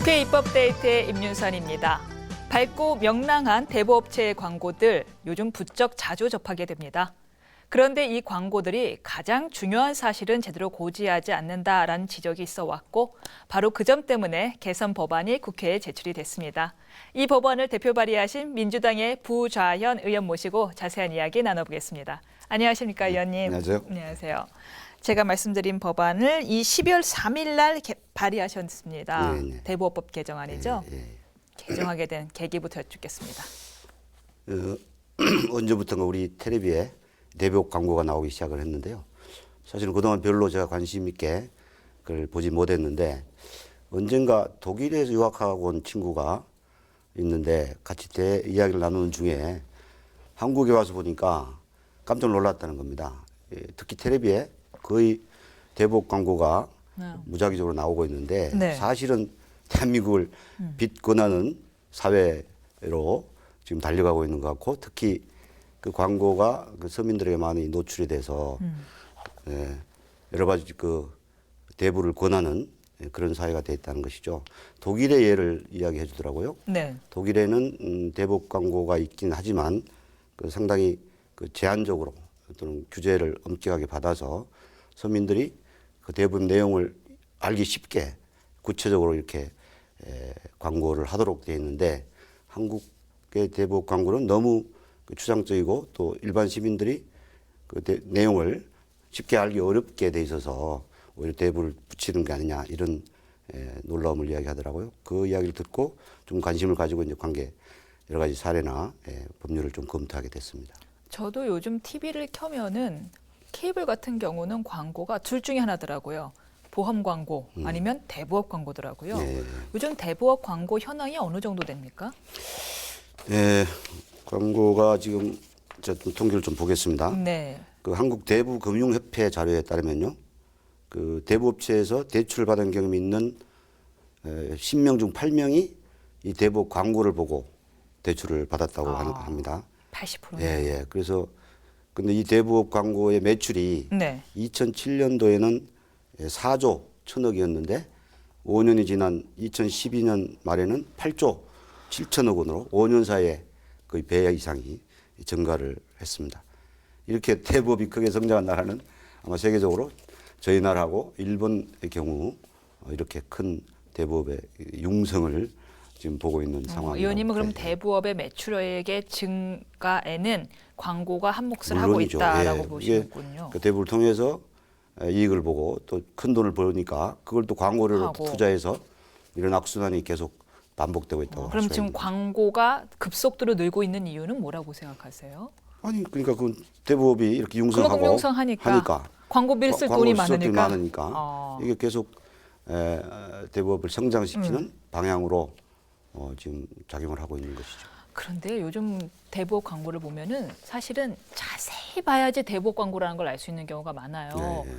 국회 입법데이트의 임윤선입니다. 밝고 명랑한 대부업체의 광고들 요즘 부쩍 자주 접하게 됩니다. 그런데 이 광고들이 가장 중요한 사실은 제대로 고지하지 않는다라는 지적이 있어 왔고 바로 그 점 때문에 개선 법안이 국회에 제출이 됐습니다. 이 법안을 대표 발의하신 민주당의 부좌현 의원 모시고 자세한 이야기 나눠보겠습니다. 안녕하십니까, 의원님. 안녕하세요. 안녕하세요. 제가 말씀드린 법안을 이 12월 3일 날 발의하셨습니다. 네. 대부업법 개정안이죠. 예. 개정하게 된 계기부터 여쭙겠습니다. 언제부턴가 우리 텔레비에 대부업 광고가 나오기 시작을 했는데요. 사실은 그동안 별로 제가 관심 있게 그걸 보지 못했는데 언젠가 독일에서 유학하고 온 친구가 있는데 같이 이야기를 나누는 중에 한국에 와서 보니까 깜짝 놀랐다는 겁니다. 특히 텔레비에 거의 대부업 광고가 무작위적으로 나오고 있는데 네. 사실은 대한민국을 빚권하는 사회로 지금 달려가고 있는 것 같고 특히 그 광고가 그 서민들에게 많이 노출이 돼서 여러 가지 그 대부를 권하는 그런 사회가 돼 있다는 것이죠. 독일의 예를 이야기해 주더라고요. 네. 독일에는 대부업 광고가 있긴 하지만 그 상당히 그 제한적으로 또는 규제를 엄격하게 받아서 서민들이 그 대부분 내용을 알기 쉽게 구체적으로 이렇게 광고를 하도록 되어 있는데 한국의 대부업 광고는 너무 추상적이고 또 일반 시민들이 그 내용을 쉽게 알기 어렵게 돼 있어서 오히려 대부를 붙이는 게 아니냐 이런 놀라움을 이야기하더라고요. 그 이야기를 듣고 좀 관심을 가지고 이제 여러 가지 사례나 법률을 좀 검토하게 됐습니다. 저도 요즘 TV를 켜면은 케이블 같은 경우는 광고가 둘 중에 하나더라고요. 보험 광고 아니면 대부업 광고더라고요. 네. 요즘 대부업 광고 현황이 어느 정도 됩니까? 광고가 지금 제가 좀 통계를 좀 보겠습니다. 네. 그 한국 대부금융협회 자료에 따르면요, 그 대부업체에서 대출을 받은 경험이 있는 10명 중 8명이 이 대부업 광고를 보고 대출을 받았다고 합니다. 80%. 예. 그래서 근데 이 대부업 광고의 매출이 네. 2007년도에는 4조 1천억이었는데 5년이 지난 2012년 말에는 8조 7천억 원으로 5년 사이에 거의 배 이상이 증가를 했습니다. 이렇게 대부업이 크게 성장한 나라는 아마 세계적으로 저희 나라하고 일본의 경우 이렇게 큰 대부업의 융성을 지금 보고 있는 상황입니다. 의원님은 그럼 대부업의 매출액의 증가에는 광고가 한 몫을 하고 물론이죠. 있다라고 예. 보시는군요. 그 대부를 통해서 이익을 보고 또 큰 돈을 벌으니까 그걸 또 광고를 하고. 투자해서 이런 악순환이 계속 반복되고 있다고 할 그럼 수가 지금 있습니다. 광고가 급속도로 늘고 있는 이유는 뭐라고 생각하세요? 아니 그러니까 그 대부업이 이렇게 융성하고 그만큼 융성하니까. 광고비를 쓸 돈이 많으니까. 이게 계속 대부업을 성장시키는 방향으로 지금 작용을 하고 있는 것이죠. 그런데 요즘 대부업 광고를 보면은 사실은 자세히 봐야지 대부업 광고라는 걸 알 수 있는 경우가 많아요. 네.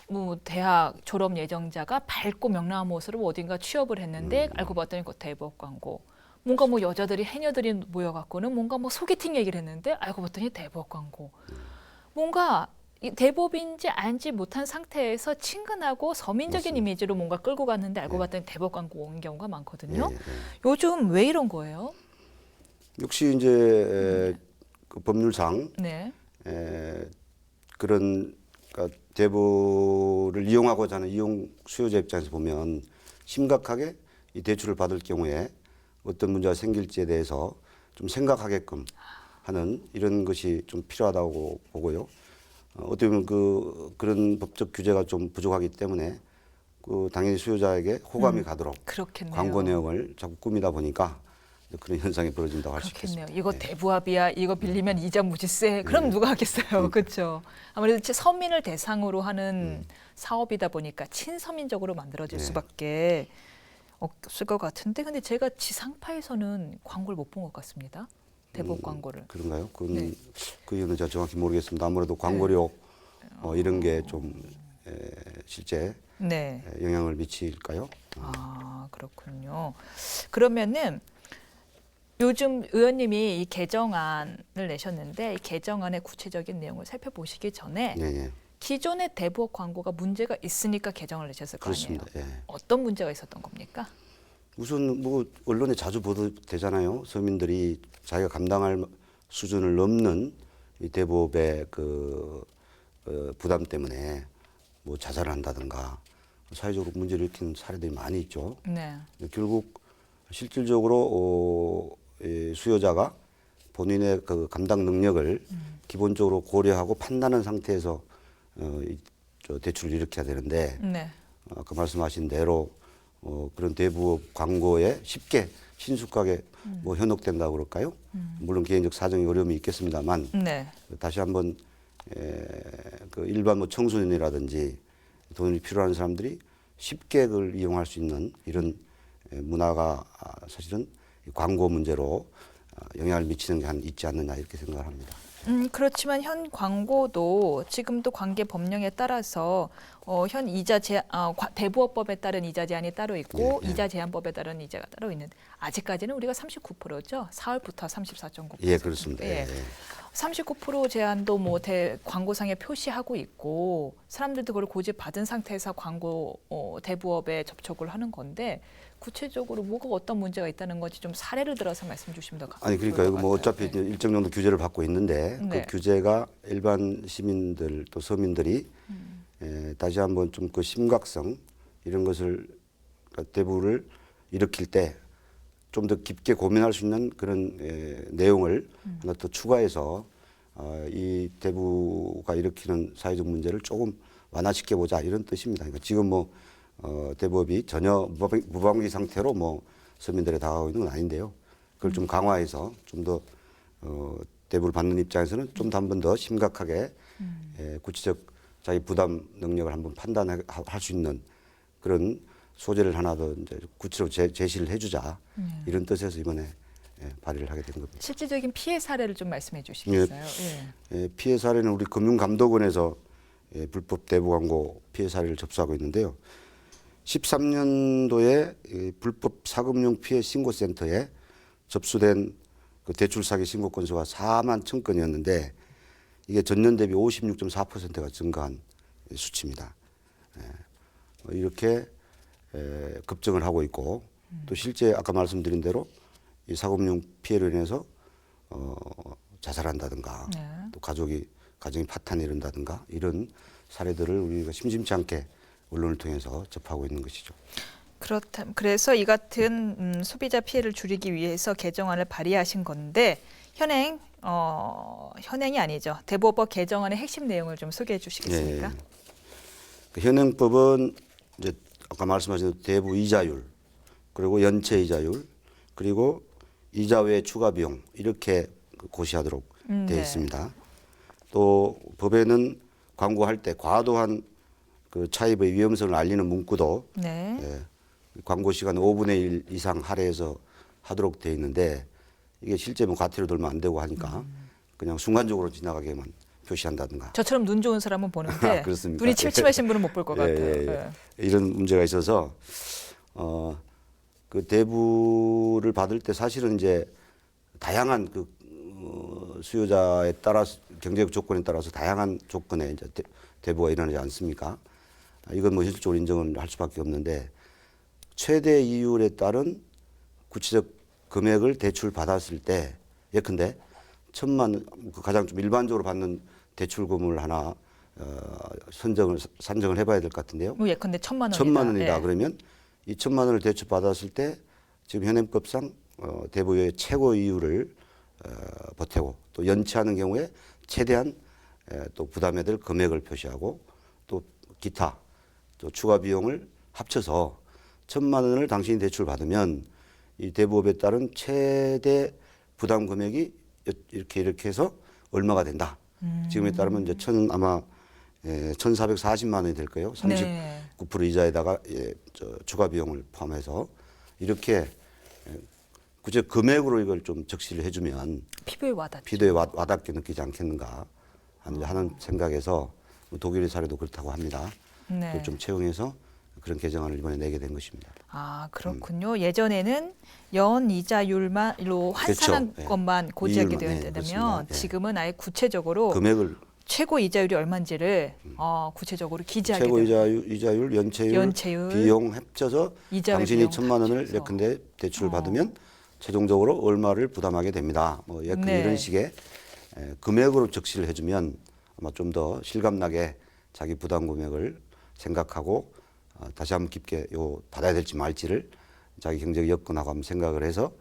뭐 대학 졸업 예정자가 밝고 명랑한 모습으로 어딘가 취업을 했는데 알고 봤더니 그 대부업 광고. 뭔가 뭐 여자들이 해녀들이 모여갖고는 뭔가 뭐 소개팅 얘기를 했는데 알고 봤더니 대부업 광고. 뭔가 이 대부업인지 알지 못한 상태에서 친근하고 서민적인 이미지로 뭔가 끌고 갔는데 알고 봤더니 대부업 광고 온 경우가 많거든요. 요즘 왜 이런 거예요? 역시 이제 그 법률상 네. 그런 그러니까 대부를 이용하고자 하는 이용 수요자 입장에서 보면 심각하게 이 대출을 받을 경우에 어떤 문제가 생길지에 대해서 좀 생각하게끔 하는 이런 것이 좀 필요하다고 보고요. 어떻게 보면 그런 법적 규제가 좀 부족하기 때문에 그 당연히 수요자에게 호감이 가도록 그렇겠네요. 광고 내용을 자꾸 꾸미다 보니까 그런 현상이 벌어진다고 할 수 그렇겠네요. 있겠습니다. 이거 대부합이야. 이거 빌리면 이자 무지세. 그럼 누가 하겠어요. 그렇죠. 아무래도 서민을 대상으로 하는 사업이다 보니까 친서민적으로 만들어질 수밖에 없을 것 같은데 근데 제가 지상파에서는 광고를 못 본 것 같습니다. 대부업 광고를. 그런가요? 그건 그 이유는 제가 정확히 모르겠습니다. 아무래도 광고료 이런 게 좀 실제 영향을 미칠까요? 아, 그렇군요. 그러면은 요즘 의원님이 이 개정안을 내셨는데 이 개정안의 구체적인 내용을 살펴보시기 전에 기존의 대부업 광고가 문제가 있으니까 개정을 내셨을 거 아니에요. 그렇습니다. 어떤 문제가 있었던 겁니까? 우선 뭐 언론에 자주 보도되잖아요. 서민들이 자기가 감당할 수준을 넘는 이 대법의 그 부담 때문에 뭐 자살을 한다든가 사회적으로 문제를 일으키는 사례들이 많이 있죠. 네. 결국 실질적으로 이 수요자가 본인의 그 감당 능력을 기본적으로 고려하고 판단한 상태에서 저 대출을 일으켜야 되는데 네. 아까 말씀하신 대로 그런 대부업 광고에 쉽게 신속하게 뭐 현혹된다고 그럴까요? 물론 개인적 사정의 어려움이 있겠습니다만 네. 다시 한번 그 일반 뭐 청소년이라든지 돈이 필요한 사람들이 쉽게 그걸 이용할 수 있는 이런 문화가 사실은 광고 문제로 영향을 미치는 게 한 있지 않느냐 이렇게 생각을 합니다. 그렇지만 현 광고도 지금도 관계 법령에 따라서 현 이자 대부업법에 따른 이자 제한이 따로 있고 예. 이자 제한법에 따른 이자가 따로 있는데 아직까지는 우리가 39%죠. 4월부터 34.9%. 예, 그렇습니다. 예. 39% 제한도 뭐 광고상에 표시하고 있고 사람들도 그걸 고집받은 상태에서 광고 대부업에 접촉을 하는 건데 구체적으로 뭐가 어떤 문제가 있다는 건지 좀 사례를 들어서 말씀 주시면 더 아니 그러니까 이거 뭐 어차피 네. 일정 정도 규제를 받고 있는데 네. 그 규제가 일반 시민들 또 서민들이 다시 한번 좀 그 심각성 이런 것을 그러니까 대부를 일으킬 때 좀 더 깊게 고민할 수 있는 그런 내용을 하나 더 추가해서 이 대부가 일으키는 사회적 문제를 조금 완화시켜 보자 이런 뜻입니다. 그러니까 지금 뭐 대법이 전혀 무방비 상태로 뭐 서민들에 다가가고 있는 건 아닌데요. 그걸 좀 강화해서 좀 더 대부를 받는 입장에서는 좀 더 한 번 더 심각하게 구체적 자기 부담 능력을 한번 판단할 수 있는 그런 소재를 하나 더 이제 구체적으로 제시를 해주자 이런 뜻에서 이번에 발의를 하게 된 겁니다. 실질적인 피해 사례를 좀 말씀해 주시겠어요? 피해 사례는 우리 금융감독원에서 불법 대부 광고 피해 사례를 접수하고 있는데요. 13년도에 불법 사금융 피해 신고센터에 접수된 그 대출 사기 신고 건수가 4만 1,000건이었는데 이게 전년 대비 56.4%가 증가한 수치입니다. 이렇게 급증을 하고 있고 또 실제 아까 말씀드린 대로 이 사금융 피해로 인해서 자살한다든가 네. 또 가정이 파탄이 이른다든가 이런 사례들을 우리가 심심치 않게 언론을 통해서 접하고 있는 것이죠. 그래서 이 같은 소비자 피해를 줄이기 위해서 개정안을 발의하신 건데 현행이 아니죠. 대부업법 개정안의 핵심 내용을 좀 소개해 주시겠습니까? 그 현행법은 이제 아까 말씀하신 대부 이자율 그리고 연체 이자율 그리고 이자 외 추가 비용 이렇게 고시하도록 되어 있습니다. 또 법에는 광고할 때 과도한 그 차입의 위험성을 알리는 문구도 네. 광고 시간 5분의 1 이상 할애해서 하도록 되어 있는데 이게 실제 뭐 과태료 돌면 안 되고 하니까 그냥 순간적으로 지나가게만 표시한다든가. 저처럼 눈 좋은 사람은 보는데 그렇습니까? 눈이 침침하신 분은 못 볼 것 같아요. 예. 이런 문제가 있어서 그 대부를 받을 때 사실은 이제 다양한 그 수요자에 따라서 경제적 조건에 따라서 다양한 조건에 이제 대부가 일어나지 않습니까? 이건 뭐 현실적으로 인정을 할 수밖에 없는데 최대 이율에 따른 구체적 금액을 대출 받았을 때 예컨대 1,000만 원, 가장 좀 일반적으로 받는 대출금을 하나 산정을 해봐야 될 것 같은데요. 예컨대 1,000만 원이다. 1,000만 원이다 예. 그러면 이 1,000만 원을 대출 받았을 때 지금 현행법상 대부의 최고 이율을 보태고 또 연체하는 경우에 최대한 또 부담해야 될 금액을 표시하고 또 기타 또 추가 비용을 합쳐서 1,000만 원을 당신이 대출 받으면 이 대부업에 따른 최대 부담 금액이 이렇게 해서 얼마가 된다. 지금에 따르면 이제 아마 1,440만 원이 될 거예요. 39% 이자에다가 추가 비용을 포함해서 이렇게 구체 금액으로 이걸 좀 적시를 해주면 피부에 와닿죠. 피부에 와닿게 느끼지 않겠는가 하는 생각에서 독일의 사례도 그렇다고 합니다. 네. 그걸 좀 채용해서 그런 개정안을 이번에 내게 된 것입니다. 아, 그렇군요. 예전에는 연 이자율로 환산한 그렇죠. 것만 고지하게 이율만, 되었다면 그렇습니다. 지금은 아예 구체적으로 금액을 최고 이자율이 얼마인지를 구체적으로 기재하게 최고 됩니다. 이자율, 연체율, 비용 합쳐서 이자율, 당신이 비용 1,000만 원을 합쳐서. 예컨대 대출을 받으면 최종적으로 얼마를 부담하게 됩니다. 뭐 예컨대 네. 이런 식의 금액으로 적시를 해주면 아마 좀 더 실감나게 자기 부담 금액을 생각하고 다시 한번 깊게 요 받아야 될지 말지를 자기 경제적 여건하고 한번 생각을 해서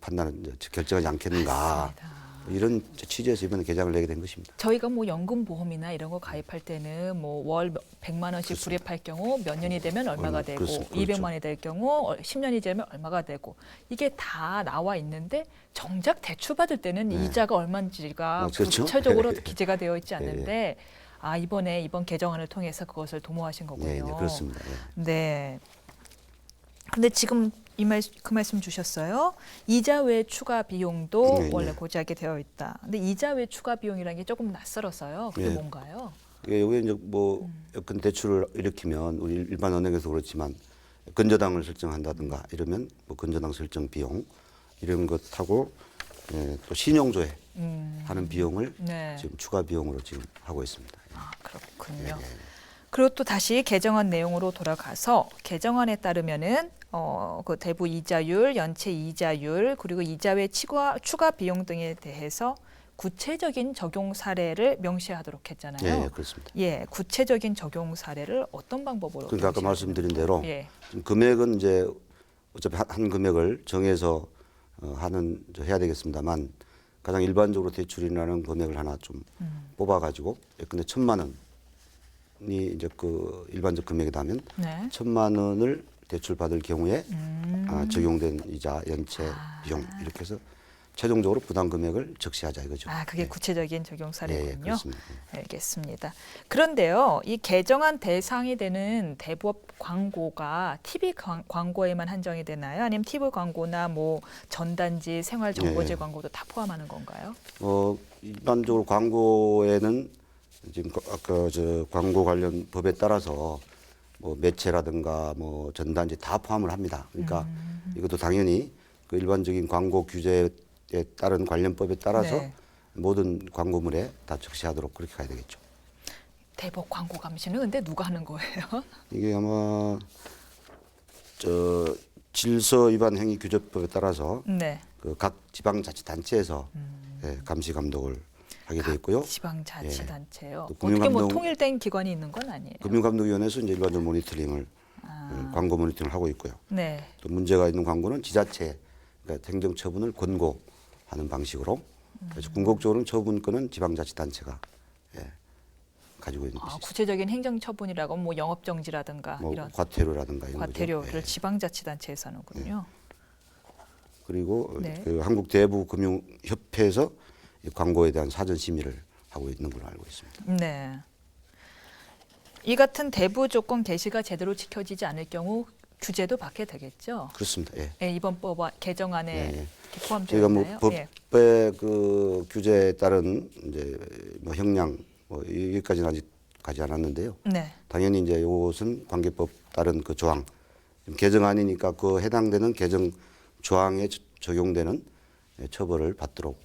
판단을 결정하지 않겠는가. 맞습니다. 이런 취지에서 이번에 개정을 내게 된 것입니다. 저희가 뭐 연금보험이나 이런 거 가입할 때는 뭐 월 100만 원씩 불입할 경우 몇 년이 되면 얼마가 되고 그렇습니다. 200만 원이 될 경우 10년이 되면 얼마가 되고 이게 다 나와 있는데 정작 대출 받을 때는 이자가 얼마인지가 그렇죠. 구체적으로 기재가 되어 있지 않는데 이번에 이번 개정안을 통해서 그것을 도모하신 거군요. 네, 그렇습니다. 네. 근데 지금 그 말씀 주셨어요. 이자 외 추가 비용도 네, 원래 네. 고지하게 되어 있다. 근데 이자 외 추가 비용이라는 게 조금 낯설어서요. 그게 네. 뭔가요? 여기 이제 뭐 여건 대출을 일으키면 우리 일반 은행에서 그렇지만 건저당을 설정한다든가 이러면 뭐 건저당 설정 비용 이런 것하고 또 신용조회 하는 비용을 네. 지금 추가 비용으로 지금 하고 있습니다. 그렇군요. 그리고 또 다시 개정안 내용으로 돌아가서 개정안에 따르면은 그 대부 이자율, 연체 이자율 그리고 이자 외 추가 비용 등에 대해서 구체적인 적용 사례를 명시하도록 했잖아요. 예, 그렇습니다. 예, 구체적인 적용 사례를 어떤 방법으로? 그러니까 아까 명시하시는 말씀드린 대로 예. 지금 금액은 이제 어차피 한 금액을 정해서 해야 되겠습니다만 가장 일반적으로 대출이라는 금액을 하나 좀 뽑아가지고 예컨대 1,000만 원이 이제 그 일반적 금액이라면 네. 1,000만 원을 대출 받을 경우에 적용된 이자, 연체, 비용 이렇게 해서 최종적으로 부담 금액을 적시하자 이거죠. 그게 예. 구체적인 적용 사례군요. 그렇습니다. 알겠습니다. 그런데요, 이 개정안 대상이 되는 대부업 광고가 TV 광고에만 한정이 되나요? 아니면 TV 광고나 뭐 전단지, 생활정보지 광고도 다 포함하는 건가요? 일반적으로 광고에는 지금 아까 저 광고 관련 법에 따라서 뭐 매체라든가 뭐 전단지 다 포함을 합니다. 그러니까 이것도 당연히 그 일반적인 광고 규제에 따른 관련법에 따라서 네. 모든 광고물에 다 적시하도록 그렇게 가야 되겠죠. 대법 광고 감시는 근데 누가 하는 거예요? 이게 아마 저 질서 위반 행위 규제법에 따라서 네. 그 각 지방자치단체에서 감시 감독을 하게 돼 있고요. 지방자치단체요. 또 어떻게 뭐 금융감독- 통일된 기관이 있는 건 아니에요? 금융감독위원회에서 이제 일반적 모니터링을 광고 모니터링을 하고 있고요. 네. 또 문제가 있는 광고는 지자체 그러니까 행정 처분을 권고하는 방식으로 그래서 궁극적으로는 처분권은 지방자치단체가 가지고 있는 것이죠. 구체적인 행정 처분이라고 뭐 영업 정지라든가 뭐 이런 과태료라든가 이런 과태료를 거죠. 지방자치단체에서 하는군요. 그리고 네. 그 한국대부금융협회에서 이 광고에 대한 사전 심의를 하고 있는 걸로 알고 있습니다. 네. 이 같은 대부 조건 개시가 제대로 지켜지지 않을 경우 규제도 받게 되겠죠. 그렇습니다. 예. 네, 이번 법 개정안에 예. 이렇게 포함되어 저희가 뭐 있나요? 법의 예. 그 규제에 따른 이제 뭐 형량 뭐 여기까지는 아직 가지 않았는데요. 네. 당연히 이제 이것은 관계법 따른 그 조항 개정안이니까 그 해당되는 개정 조항에 적용되는 처벌을 받도록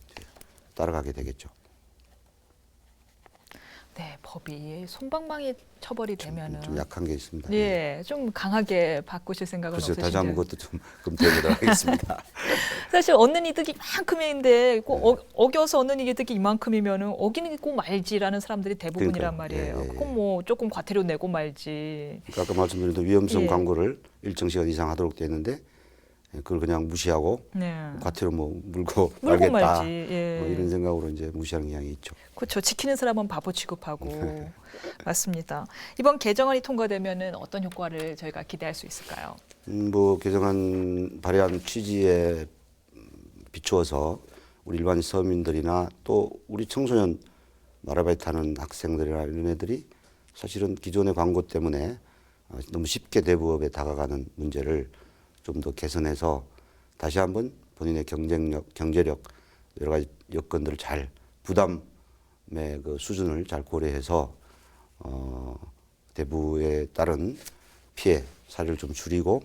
따라가게 되겠죠. 네, 법이 솜방망이 처벌이 되면은 좀 약한 게 있습니다. 예, 좀 강하게 바꾸실 생각은 그래서 없으신가요? 다시 한번 그것도 좀 검토해보도록 하겠습니다. 사실 얻는 이득이 이만큼인데 꼭 어겨서 얻는 이득이 이만큼이면은 어기고 말지라는 사람들이 대부분이란 그러니까요. 말이에요. 예, 예, 예. 그럼 뭐 조금 과태료 내고 말지. 그러니까 아까 말씀드린 대로 위험성 예. 광고를 일정 시간 이상 하도록 되어 있는데 그걸 그냥 무시하고 네. 과태료 뭐 물고 물고 말겠다 말지. 예. 뭐 이런 생각으로 이제 무시하는 경향이 있죠. 그렇죠. 지키는 사람은 바보 취급하고 맞습니다. 이번 개정안이 통과되면은 어떤 효과를 저희가 기대할 수 있을까요? 뭐 개정안 발의한 취지에 비추어서 우리 일반 서민들이나 또 우리 청소년 아르바이트 하는 학생들이나 이런 애들이 사실은 기존의 광고 때문에 너무 쉽게 대부업에 다가가는 문제를 좀 더 개선해서 다시 한번 본인의 경쟁력, 경제력 여러 가지 여건들을 잘 부담의 그 수준을 잘 고려해서 대부에 따른 피해 사례를 좀 줄이고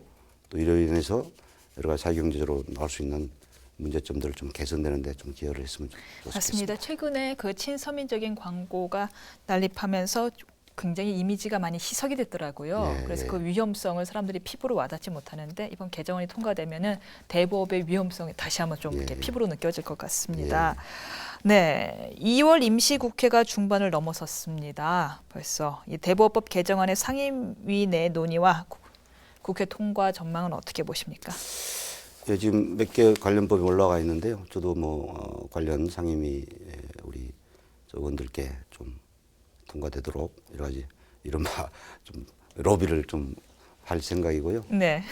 또 이로 인해서 여러 가지 사회 경제적으로 나올 수 있는 문제점들을 좀 개선되는데 좀 기여를 했으면 좋겠습니다. 맞습니다. 최근에 그 친서민적인 광고가 난립하면서 굉장히 이미지가 많이 희석이 됐더라고요. 예, 그래서 예. 그 위험성을 사람들이 피부로 와닿지 못하는데 이번 개정안이 통과되면은 대부업의 위험성이 다시 한번 좀 예, 이렇게 예. 피부로 느껴질 것 같습니다. 네, 2월 임시국회가 중반을 넘어섰습니다. 벌써 이 대부업법 개정안의 상임위 내 논의와 국회 통과 전망은 어떻게 보십니까? 예, 지금 몇 개 관련법이 올라가 있는데요. 저도 관련 상임위 우리 의원들께 좀 통과되도록 여러 가지 이른바 좀 로비를 좀 할 생각이고요. 네.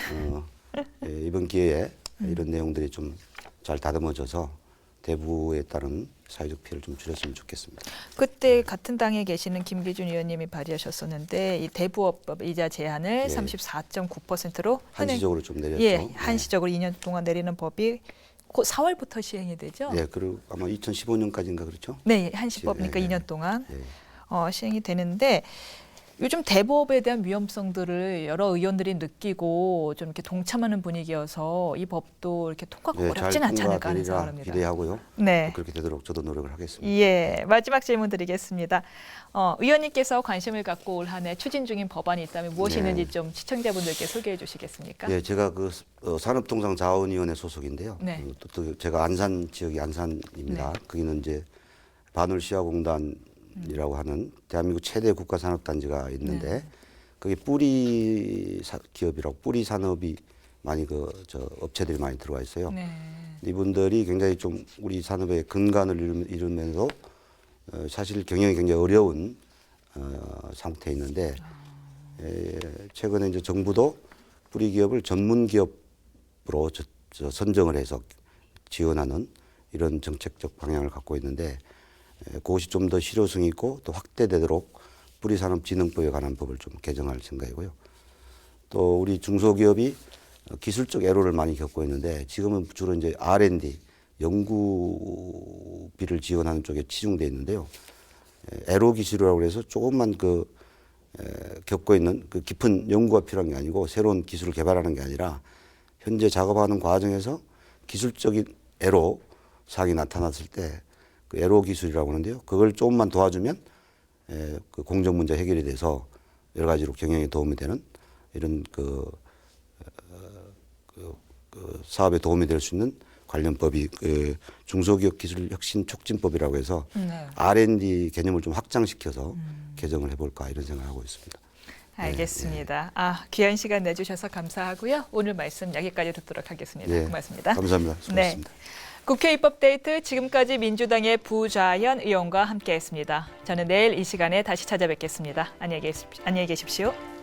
이번 기회에 이런 내용들이 좀 잘 다듬어져서 대부에 따른 사회적 피해를 좀 줄였으면 좋겠습니다. 그때 같은 당에 계시는 김기준 의원님이 발의하셨었는데 이 대부업법 이자 제한을 34.9%로 한시적으로 좀 내렸죠. 예, 한시적으로 2년 동안 내리는 법이 곧 4월부터 시행이 되죠. 네, 그리고 아마 2015년까지인가 그렇죠? 네, 한시법이니까 예, 2년 동안 예. 시행이 되는데 요즘 대부업에 대한 위험성들을 여러 의원들이 느끼고 좀 이렇게 동참하는 분위기여서 이 법도 이렇게 통과가 네, 어렵진 잘 않지 않을까 하는 통과되리라 생각을 합니다. 기대하고요. 네. 그렇게 되도록 저도 노력을 하겠습니다. 예, 마지막 질문 드리겠습니다. 의원님께서 관심을 갖고 올 한 해 추진 중인 법안이 있다면 무엇이 네. 있는지 좀 시청자분들께 소개해 주시겠습니까? 예, 제가 산업통상자원위원회 소속인데요. 네. 또 제가 안산 지역이 안산입니다. 거기는 이제 반울시아공단이라고 하는 대한민국 최대 국가산업단지가 있는데 거기 뿌리 기업이라고 뿌리 산업이 많이 업체들이 많이 들어와 있어요. 네. 이분들이 굉장히 좀 우리 산업의 근간을 이루면서 사실 경영이 굉장히 어려운 상태에 있는데 최근에 이제 정부도 뿌리 기업을 전문 기업으로 선정을 해서 지원하는 이런 정책적 방향을 갖고 있는데 그것이 좀 더 실효성이 있고 또 확대되도록 뿌리산업진흥법에 관한 법을 좀 개정할 생각이고요. 또 우리 중소기업이 기술적 애로를 많이 겪고 있는데 지금은 주로 이제 R&D 연구비를 지원하는 쪽에 치중돼 있는데요. 애로 기술이라고 해서 조금만 겪고 있는 그 깊은 연구가 필요한 게 아니고 새로운 기술을 개발하는 게 아니라 현재 작업하는 과정에서 기술적인 애로 사항이 나타났을 때 그 애로 기술이라고 하는데요. 그걸 조금만 도와주면 그 공정 문제 해결이 돼서 여러 가지로 경영에 도움이 되는 이런 사업에 도움이 될 수 있는 관련 법이 중소기업 기술 혁신 촉진법이라고 해서 네. R&D 개념을 좀 확장시켜서 개정을 해볼까 이런 생각을 하고 있습니다. 알겠습니다. 귀한 시간 내주셔서 감사하고요. 오늘 말씀 여기까지 듣도록 하겠습니다. 네, 고맙습니다. 감사합니다. 수고하셨습니다. 네. 국회 입법데이트 지금까지 민주당의 부좌현 의원과 함께했습니다. 저는 내일 이 시간에 다시 찾아뵙겠습니다. 안녕히 계십시오.